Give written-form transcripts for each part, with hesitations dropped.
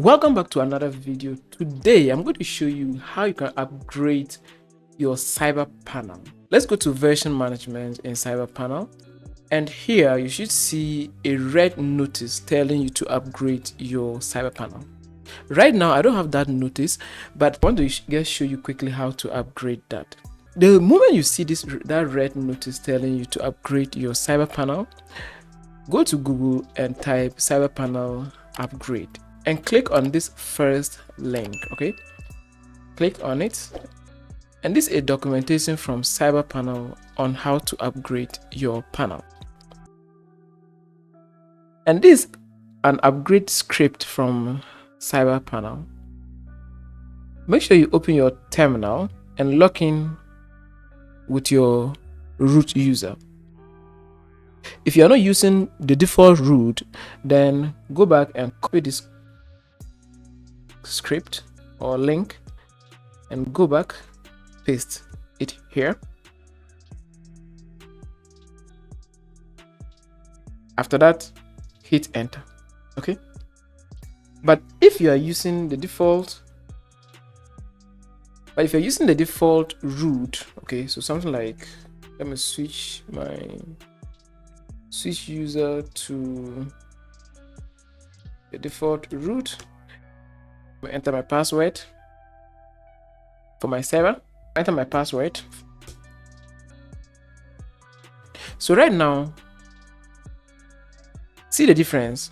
Welcome back to another video. Today I'm going to show you how you can upgrade your CyberPanel. Let's go to version management in CyberPanel, and here you should see a red notice telling you to upgrade your CyberPanel. Right now I don't have that notice, but I want to just show you quickly how to upgrade that. The moment you see that red notice telling you to upgrade your CyberPanel, go to Google and type CyberPanel upgrade and click on this first link. Okay, click on it, and this is a documentation from CyberPanel on how to upgrade your panel, and this is an upgrade script from CyberPanel. Make sure you open your terminal and log in with your root user. If you are not using the default root, then go back and copy this script or link and go back, paste it here. After that, hit enter. Okay, but if you are using the default root, okay, so something like, let me switch user to the default root. Enter my password for my server. Enter my password. So right now, see the difference.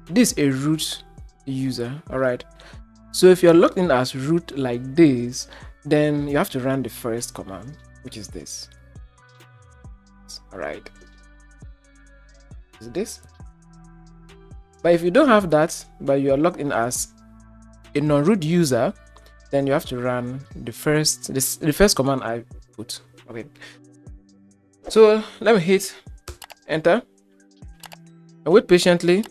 This is a root user. All right, so if you're logged in as root like this, then you have to run the first command, which is this. All right, is this. But if you don't have that, but you are logged in as a non-root user, then you have to run the first command I put. Okay, so let me hit enter and wait patiently.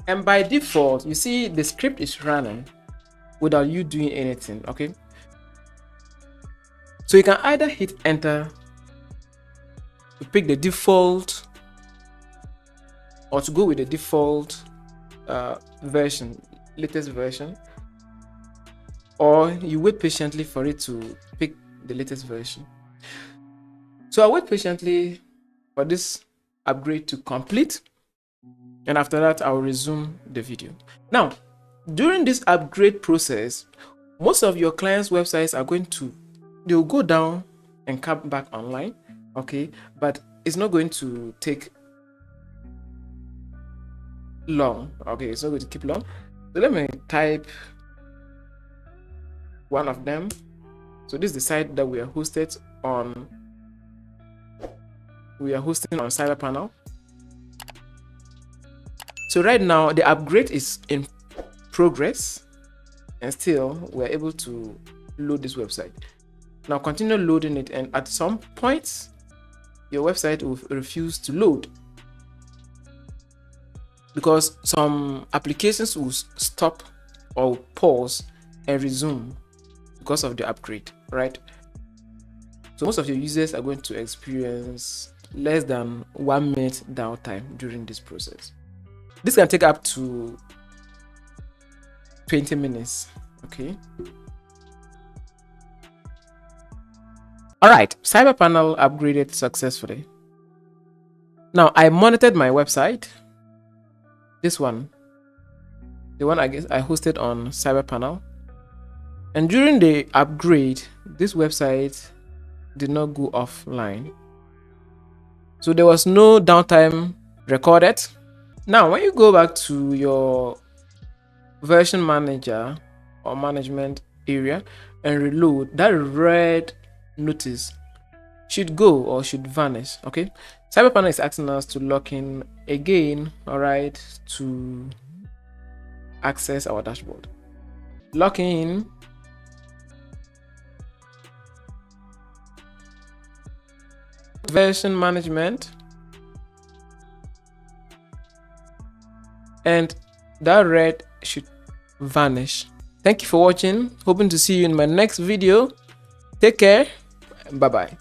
And by default, you see the script is running without you doing anything. Okay, so you can either hit enter to pick the default or to go with the default version, latest version, or you wait patiently for it to pick the latest version. So I'll wait patiently for this upgrade to complete, and after that I'll resume the video. Now, during this upgrade process, most of your clients' websites are they'll go down and come back online. Okay, but it's not going to take long. Okay, it's not going to keep long. So let me type one of them. So this is the site that we are hosting on CyberPanel. So right now the upgrade is in progress, and still we're able to load this website. Now continue loading it, and at some point your website will refuse to load because some applications will stop or pause and resume because of the upgrade, right? So most of your users are going to experience less than 1 minute downtime during this process. This can take up to 20 minutes. Okay. All right, CyberPanel upgraded successfully. Now I monitored my website. This one, the one I hosted on CyberPanel, and during the upgrade, this website did not go offline. So there was no downtime recorded. Now, when you go back to your version manager or management area and reload, that red notice should go or should vanish. Okay, CyberPanel is asking us to log in again, all right, to access our dashboard. Log in, version management, and that red should vanish. Thank you for watching. Hoping to see you in my next video. Take care. Bye bye.